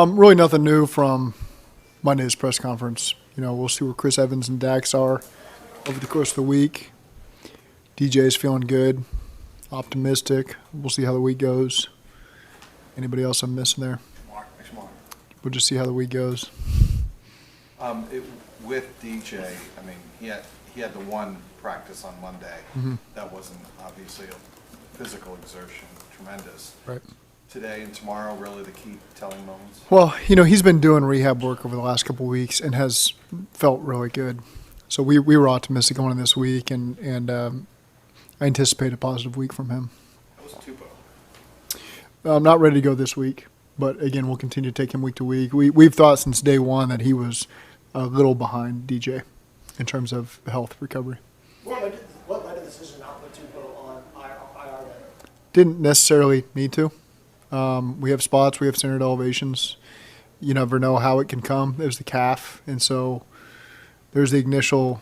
Really nothing new from Monday's press conference. We'll see where Chris Evans and Dax are over the course of the week. DJ's feeling good, optimistic. We'll see how the week goes. Anybody else I'm missing there? Mark. We'll just see how the week goes. With DJ, he had the one practice on Monday. Mm-hmm. That wasn't obviously a physical exertion, tremendous. Right. Today and tomorrow, really the key telling moments? Well, he's been doing rehab work over the last couple of weeks and has felt really good. So we were optimistic going into this week, and I anticipate a positive week from him. How was Tupou? I'm not ready to go this week, but again, we'll continue to take him week to week. We've thought since day one that he was a little behind DJ in terms of health recovery. What led to the decision not to put Tupou on IR then? Didn't necessarily need to. We have spots, we have standard elevations. You never know how it can come. There's the calf, and so there's the initial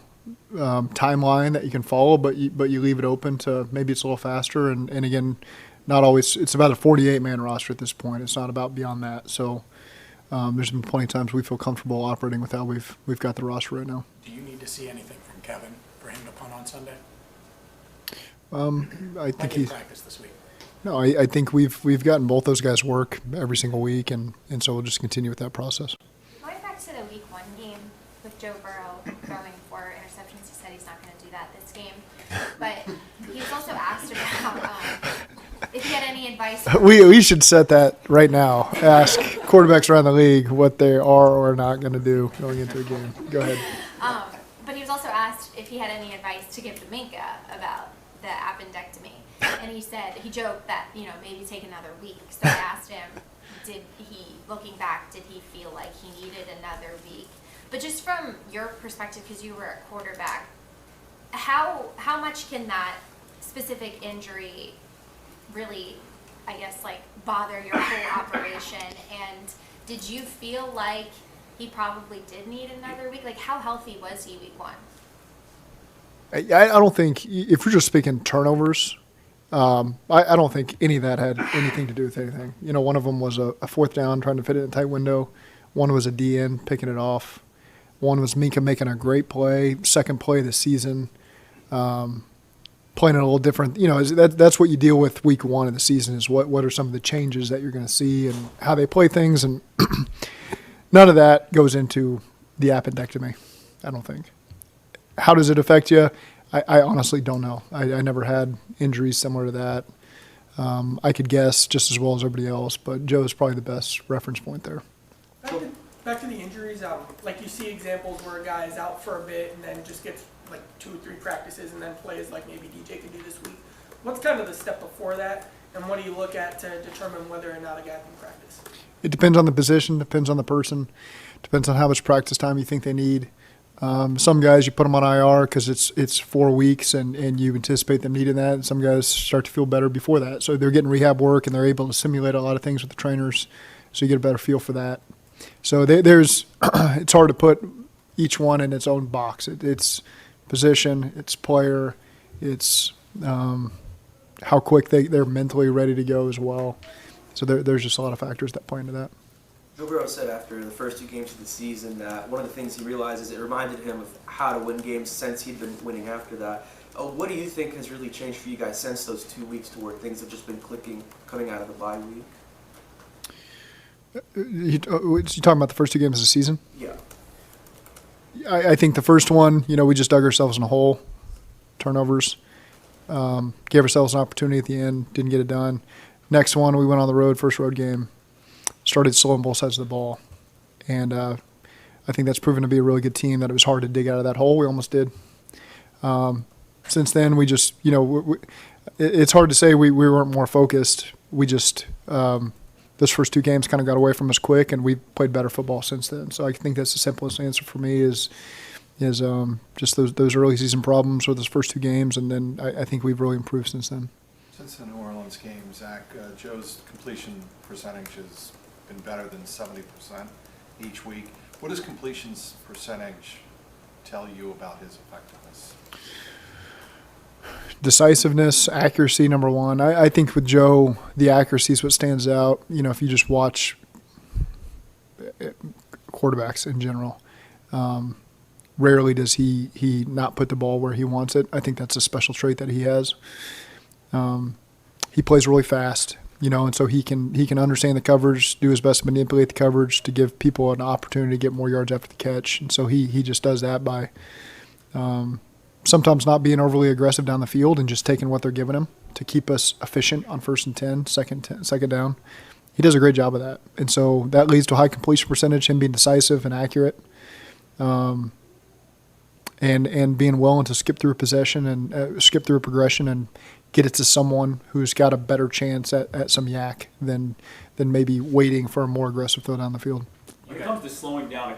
timeline that you can follow, but you leave it open to maybe it's a little faster. And again, not always. It's about a 48-man roster at this point. It's not about beyond that. So there's been plenty of times we feel comfortable operating with how we've got the roster right now. Do you need to see anything from Kevin for him to punt on Sunday? I think he's practice this week. No, I think we've gotten both those guys work every single week, and so we'll just continue with that process. Going back to the Week 1 game with Joe Burrow throwing 4 interceptions, he said he's not going to do that this game. But he was also asked about if he had any advice. We should set that right now. Ask quarterbacks around the league what they are or are not going to do going into a game. Go ahead. But he was also asked if he had any advice to give to Minka about the appendectomy. And he joked that, maybe take another week. So I asked him, looking back, did he feel like he needed another week? But just from your perspective, because you were a quarterback, how much can that specific injury really, bother your whole operation? And did you feel like he probably did need another week? How healthy was he Week 1? I don't think, if we're just speaking turnovers, I don't think any of that had anything to do with anything. One of them was a fourth down, trying to fit it in a tight window. One was a DN picking it off. One was Minka making a great play, second play of the season, playing it a little different. That's what you deal with Week 1 of the season is what are some of the changes that you're going to see and how they play things. And none of that goes into the appendectomy, I don't think. How does it affect you? I honestly don't know. I never had injuries similar to that. I could guess just as well as everybody else, but Joe is probably the best reference point there. Back to the injuries, you see examples where a guy is out for a bit and then just gets 2 or 3 practices and then plays like maybe DJ could do this week. What's kind of the step before that, and what do you look at to determine whether or not a guy can practice? It depends on the position, depends on the person, depends on how much practice time you think they need. Some guys you put them on IR because it's 4 weeks and you anticipate them needing that. And some guys start to feel better before that. So they're getting rehab work and they're able to simulate a lot of things with the trainers, so you get a better feel for that. So there's it's hard to put each one in its own box. It's position, it's player, it's how quick they're mentally ready to go as well. So there's just a lot of factors that play into that. Joe Burrow said after the first 2 games of the season that one of the things he realized is it reminded him of how to win games since he'd been winning after that. What do you think has really changed for you guys since those 2 weeks to where things have just been clicking coming out of the bye week? You talking about the first 2 games of the season? Yeah. I think the first one, we just dug ourselves in a hole, turnovers, gave ourselves an opportunity at the end, didn't get it done. Next one, we went on the road, first road game, started slow on both sides of the ball. And I think that's proven to be a really good team, that it was hard to dig out of that hole. We almost did. Since then, we just, it's hard to say we weren't more focused. We just, those first 2 games kind of got away from us quick, and we played better football since then. So I think that's the simplest answer for me is just those early season problems or those first 2 games, and then I think we've really improved since then. Since the New Orleans game, Zach, Joe's completion percentage has been better than 70% each week. What does completions percentage tell you about his effectiveness? Decisiveness, accuracy, number one. I think with Joe, the accuracy is what stands out. If you just watch quarterbacks in general. Rarely does he not put the ball where he wants it. I think that's a special trait that he has. He plays really fast, and so he can understand the coverage, do his best to manipulate the coverage to give people an opportunity to get more yards after the catch. And so he just does that by sometimes not being overly aggressive down the field and just taking what they're giving him to keep us efficient on 1st and 10, second down. He does a great job of that. And so that leads to a high completion percentage, him being decisive and accurate. And being willing to skip through a possession and skip through a progression and get it to someone who's got a better chance at some yak than maybe waiting for a more aggressive throw down the field. When it comes to slowing down,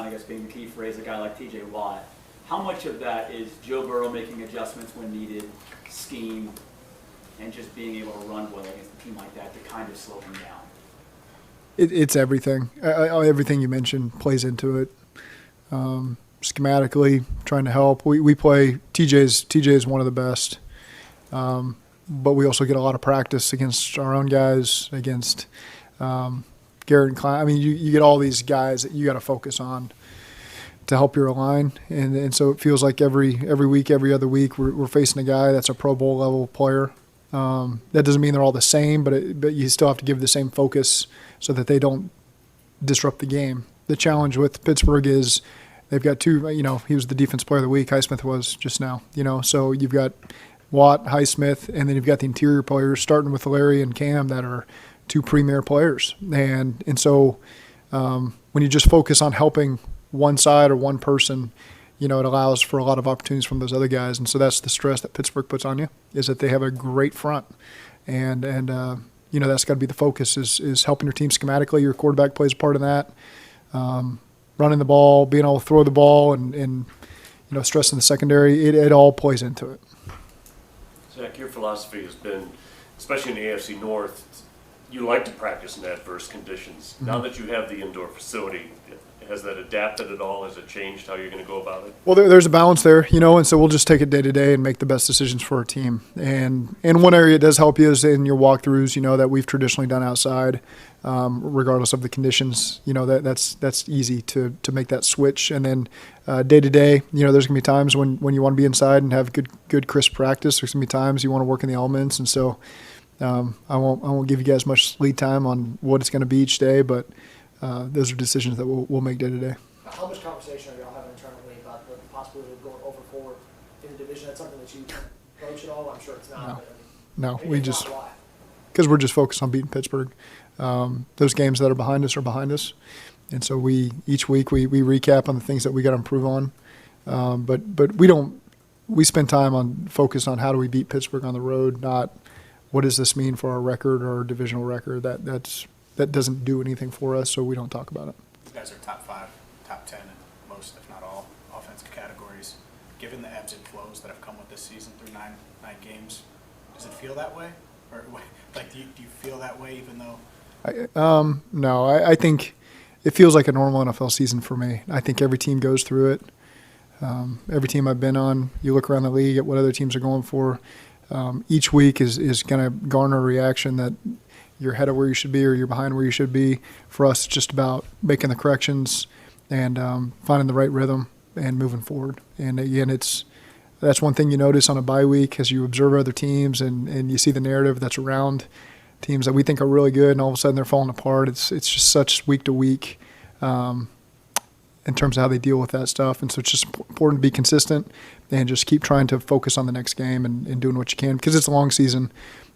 I guess being the key phrase, a guy like T.J. Watt, how much of that is Joe Burrow making adjustments when needed, scheme, and just being able to run well against a team like that to kind of slow him down? It's everything. Everything you mentioned plays into it. Schematically, trying to help. We play TJ is one of the best, but we also get a lot of practice against our own guys, against Garrett and Klein. I mean, you get all these guys that you got to focus on to help your line, and so it feels like every week, every other week, we're facing a guy that's a Pro Bowl level player. That doesn't mean they're all the same, but you still have to give the same focus so that they don't disrupt the game. The challenge with Pittsburgh is they've got two, he was the defense player of the week, Highsmith was just now, so you've got Watt, Highsmith, and then you've got the interior players starting with Larry and Cam that are two premier players. And so when you just focus on helping one side or one person, it allows for a lot of opportunities from those other guys. And so that's the stress that Pittsburgh puts on you, is that they have a great front. And that's got to be the focus is helping your team schematically. Your quarterback plays a part of that. Running the ball, being able to throw the ball, and stressing the secondary, it all plays into it. Zach, your philosophy has been, especially in the AFC North, you like to practice in adverse conditions. Mm-hmm. Now that you have the indoor facility, has that adapted at all? Has it changed how you're going to go about it? Well, there's a balance there, and so we'll just take it day to day and make the best decisions for our team. And one area it does help you is in your walkthroughs, that we've traditionally done outside, regardless of the conditions. That's easy to make that switch. And then day to day, there's going to be times when you want to be inside and have good crisp practice. There's going to be times you want to work in the elements, and so I won't give you guys much lead time on what it's going to be each day, but those are decisions that we'll make day to day. How much conversation are y'all having internally about the possibility of going over forward in the division? That's something that you approach at all? I'm sure it's not. No, we just because we're just focused on beating Pittsburgh. Those games that are behind us, and so each week we recap on the things that we got to improve on. But we spend time on focus on how do we beat Pittsburgh on the road, not what does this mean for our record or our divisional record. That doesn't do anything for us, so we don't talk about it. You guys are top 5, top 10 in most, if not all, offensive categories. Given the ebbs and flows that have come with this season through nine games, does it feel that way? Or do you feel that way even though? No, I think it feels like a normal NFL season for me. I think every team goes through it. Every team I've been on, you look around the league at what other teams are going for. Each week is going to garner a reaction that you're ahead of where you should be or you're behind where you should be. For us, it's just about making the corrections and finding the right rhythm and moving forward. And again, that's one thing you notice on a bye week as you observe other teams and you see the narrative that's around teams that we think are really good, and all of a sudden they're falling apart. It's just such week to week in terms of how they deal with that stuff. And so it's just important to be consistent and just keep trying to focus on the next game and doing what you can, because it's a long season.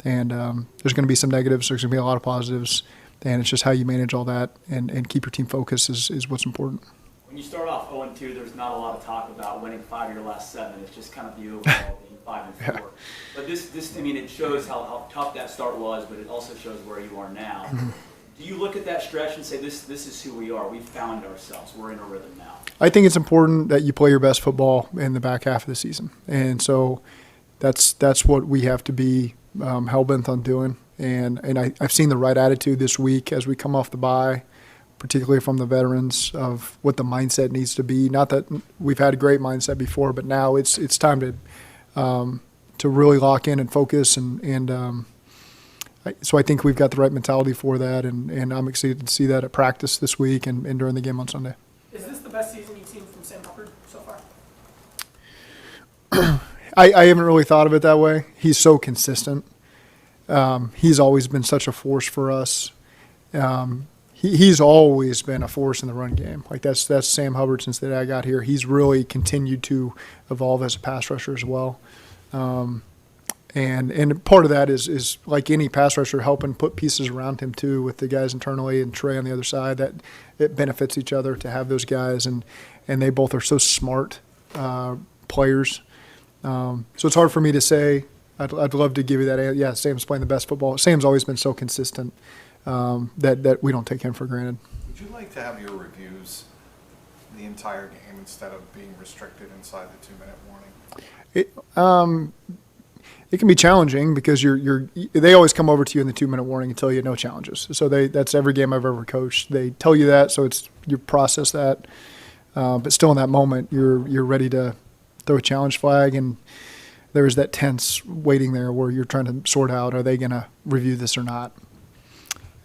And there's going to be some negatives. There's going to be a lot of positives. And it's just how you manage all that and keep your team focused is what's important. When you start off 0-2, there's not a lot of talk about winning 5 of your last 7. It's just kind of the overall being 5-4. Yeah. But this, it shows how tough that start was, but it also shows where you are now. Mm-hmm. Do you look at that stretch and say, this is who we are? We've found ourselves. We're in a rhythm now. I think it's important that you play your best football in the back half of the season. And so that's what we have to be hell-bent on doing. And I've seen the right attitude this week as we come off the bye, particularly from the veterans, of what the mindset needs to be. Not that we've had a great mindset before, but now it's time to really lock in and focus. And So I think we've got the right mentality for that, and I'm excited to see that at practice this week and during the game on Sunday. Is this the best season you've seen from Sam Hubbard so far? I haven't really thought of it that way. He's so consistent. He's always been such a force for us. He's always been a force in the run game. Like that's Sam Hubbard since the day I got here. He's really continued to evolve as a pass rusher as well. And part of that is like any pass rusher, helping put pieces around him too, with the guys internally and Trey on the other side. That it benefits each other to have those guys, and they both are so smart players. So it's hard for me to say. I'd love to give you that. Yeah, Sam's playing the best football. Sam's always been so consistent that we don't take him for granted. Would you like to have your reviews the entire game instead of being restricted inside the 2-minute warning? It can be challenging because they always come over to you in the 2-minute warning and tell you no challenges. So that's every game I've ever coached. They tell you that, so you process that, but still in that moment you're ready to throw a challenge flag, and there's that tense waiting there where you're trying to sort out, are they going to review this or not?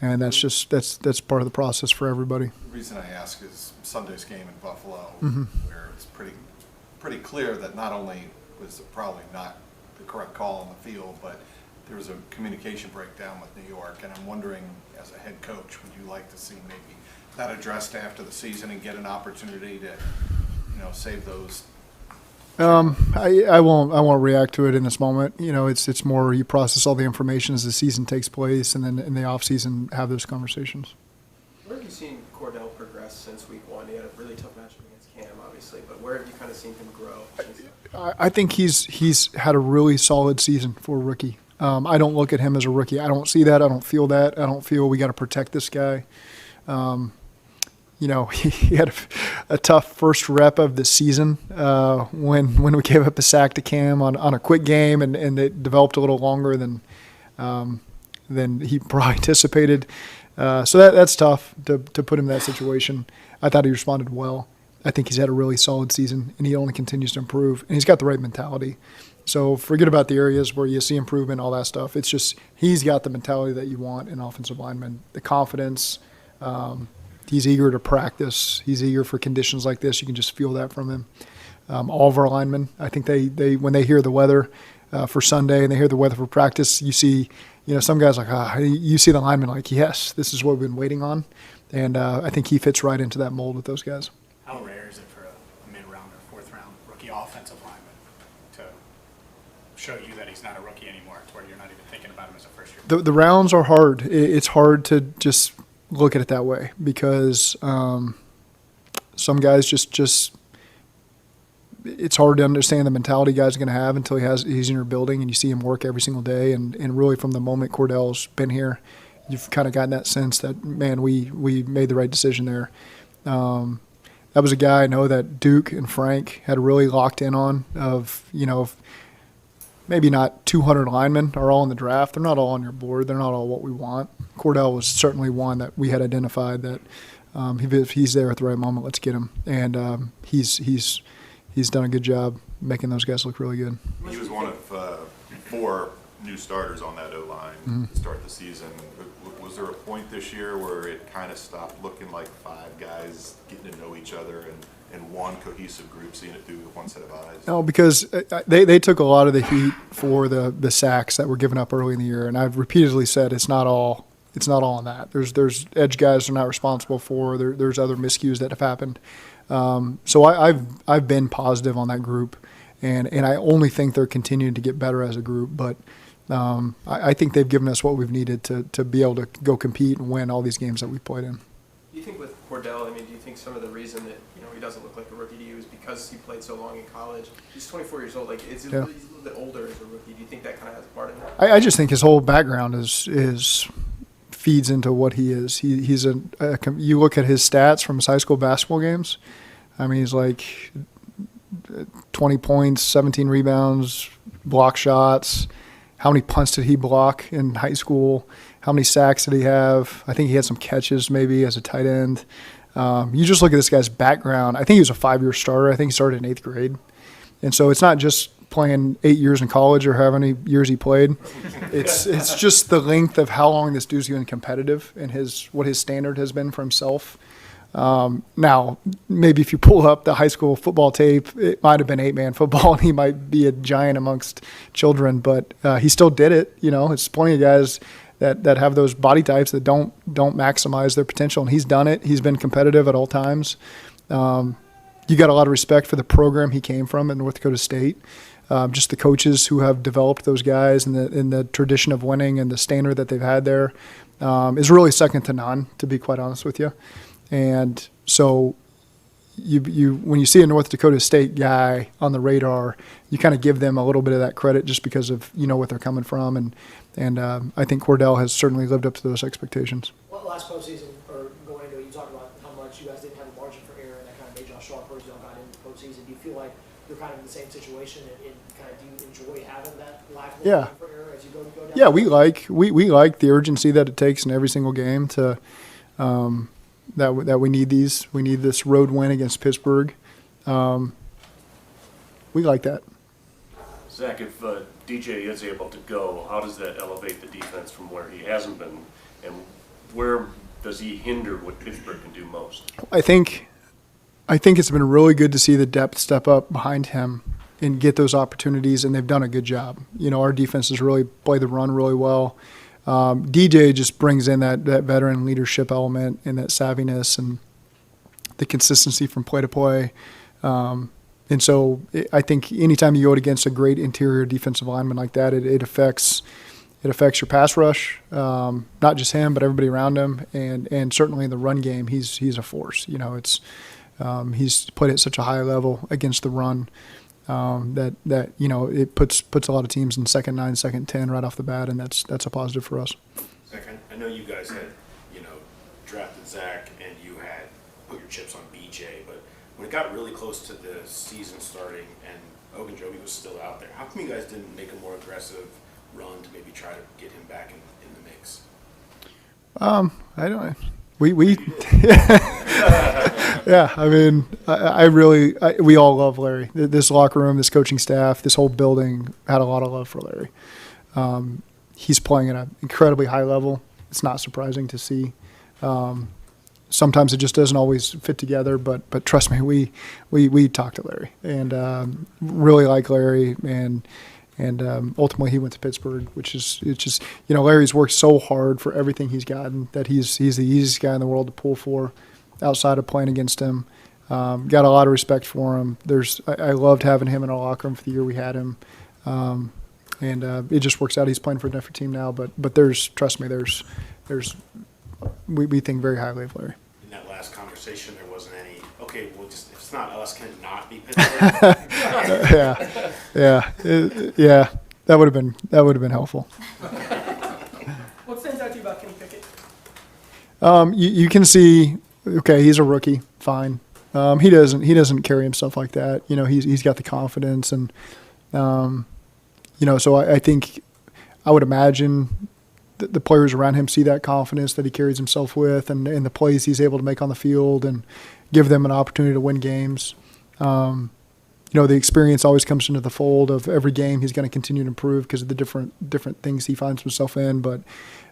And that's part of the process for everybody. The reason I ask is Sunday's game in Buffalo, Mm-hmm. where it's pretty clear that not only was it probably not the correct call on the field, but there was a communication breakdown with New York, and I'm wondering, as a head coach, would you like to see maybe that addressed after the season and get an opportunity to, save those? I won't react to it in this moment. It's more you process all the information as the season takes place, and then in the off season have those conversations. Where have you seen Cordell progress since week 1? He had a really tough matchup against Cam, obviously, but where have you kind of seen him grow? I think he's had a really solid season for a rookie. I don't look at him as a rookie. I don't see that. I don't feel that. I don't feel we got to protect this guy. He had a tough first rep of the season when we gave up a sack to Cam on a quick game, and it developed a little longer than he probably anticipated. So that's tough to put him in that situation. I thought he responded well. I think he's had a really solid season, and he only continues to improve. And he's got the right mentality. So forget about the areas where you see improvement, all that stuff. It's just he's got the mentality that you want in offensive lineman, the confidence. He's eager to practice. He's eager for conditions like this. You can just feel that from him. All of our linemen, I think they when they hear the weather for Sunday and they hear the weather for practice, you see, some guys like, you see the lineman like, yes, this is what we've been waiting on. And I think he fits right into that mold with those guys. How rare is it for a mid-round or fourth-round rookie offensive lineman to show you that he's not a rookie anymore, to where you're not even thinking about him as a first-year? The rounds are hard. It's hard to just look at it that way because some guys just it's hard to understand the mentality guys are going to have until he's in your building and you see him work every single day. And really from the moment Cordell's been here, you've kind of gotten that sense that, man, we made the right decision there. That was a guy I know that Duke and Frank had really locked in on of, maybe not 200 linemen are all in the draft. They're not all on your board. They're not all what we want. Cordell was certainly one that we had identified that if he's there at the right moment, let's get him. And he's done a good job making those guys look really good. He was one of 4 new starters on that O-line to start the season. Was there a point this year where it kind of stopped looking like 5 guys getting to know each other and one cohesive group seeing it through one set of eyes? No, because they took a lot of the heat for the sacks that were given up early in the year, and I've repeatedly said it's not all on that. There's edge guys they're not responsible for. There's other miscues that have happened. So I've been positive on that group, and I only think they're continuing to get better as a group. But I think they've given us what we've needed to be able to go compete and win all these games that we've played in. Do you think with Cordell, do you think some of the reason that he doesn't look like a rookie to you is because he played so long in college? He's 24 years old. He's a little bit older as a rookie. Do you think that kind of has a part in it? I just think his whole background is feeds into what he is. He's you look at his stats from his high school basketball games. He's like 20 points, 17 rebounds, block shots. How many punts did he block in high school? How many sacks did he have? I think he had some catches maybe as a tight end. You just look at this guy's background. I think he was a 5-year starter. I think he started in 8th grade. And so it's not just playing 8 years in college or however many years he played. It's just the length of how long this dude's been competitive and what his standard has been for himself. Now, maybe if you pull up the high school football tape, it might have been 8-man football and he might be a giant amongst children, but he still did it. It's plenty of guys that have those body types that don't maximize their potential, and he's done it. He's been competitive at all times. You got a lot of respect for the program he came from at North Dakota State. Just the coaches who have developed those guys and the tradition of winning and the standard that they've had there is really second to none, to be quite honest with you. And so you when you see a North Dakota State guy on the radar, you kind of give them a little bit of that credit just because of what they're coming from, and I think Cordell has certainly lived up to those expectations. Well, last postseason, or going into it, you talked about how much you guys didn't have a margin for error, and that kind of made y'all sharper as y'all got into the postseason. Do you feel like you're kind of in the same situation, and kind of do you enjoy having that lack of margin for error as you go down? Yeah, we like the urgency that it takes in every single game to that we need these. We need this road win against Pittsburgh. We like that. Zach, if DJ is able to go, how does that elevate the defense from where he hasn't been, and where does he hinder what Pittsburgh can do most? I think it's been really good to see the depth step up behind him and get those opportunities, and they've done a good job. Our defense has really played the run really well. DJ just brings in that veteran leadership element and that savviness and the consistency from play to play. And so I think anytime you go against a great interior defensive lineman like that, it affects your pass rush, not just him, but everybody around him. And certainly in the run game, he's a force. He's played at such a high level against the run that it puts a lot of teams in second 9, second 10 right off the bat, and that's a positive for us. Zach, I know you guys had drafted Zach and you had put your chips on BJ, but when it got really close to the season starting and Ogunjobi was still out there, how come you guys didn't make a more aggressive run to maybe try to get him back in the mix? I don't. We yeah. I mean, we all love Larry. This locker room, this coaching staff, this whole building had a lot of love for Larry. He's playing at an incredibly high level. It's not surprising to see. Sometimes it just doesn't always fit together, but trust me, we talked to Larry and really like Larry, and ultimately he went to Pittsburgh, which is Larry's worked so hard for everything he's gotten that he's the easiest guy in the world to pull for outside of playing against him. Got a lot of respect for him. I loved having him in our locker room for the year we had him, and it just works out. He's playing for a different team now, but trust me, we think very highly of Larry. In that last conversation, there wasn't any, okay, well, just if it's not us, can it not be Pittsburgh? Yeah. That would have been helpful. What stands out to you about Kenny Pickett? You can see, okay, he's a rookie, fine. He doesn't carry himself like that. He's got the confidence, and so I think I would imagine the players around him see that confidence that he carries himself with, and the plays he's able to make on the field, and give them an opportunity to win games. The experience always comes into the fold of every game. He's going to continue to improve because of the different things he finds himself in. But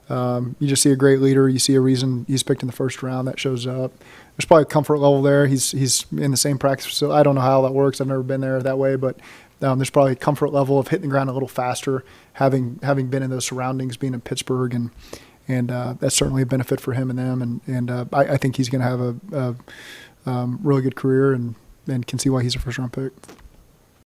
you just see a great leader. You see a reason he's picked in the first round. That shows up. There's probably a comfort level there. He's in the same practice facility. I don't know how that works. I've never been there that way, but there's probably a comfort level of hitting the ground a little faster, having been in those surroundings, being in Pittsburgh, and that's certainly a benefit for him and them. And I think he's going to have a really good career, and can see why he's a first-round pick.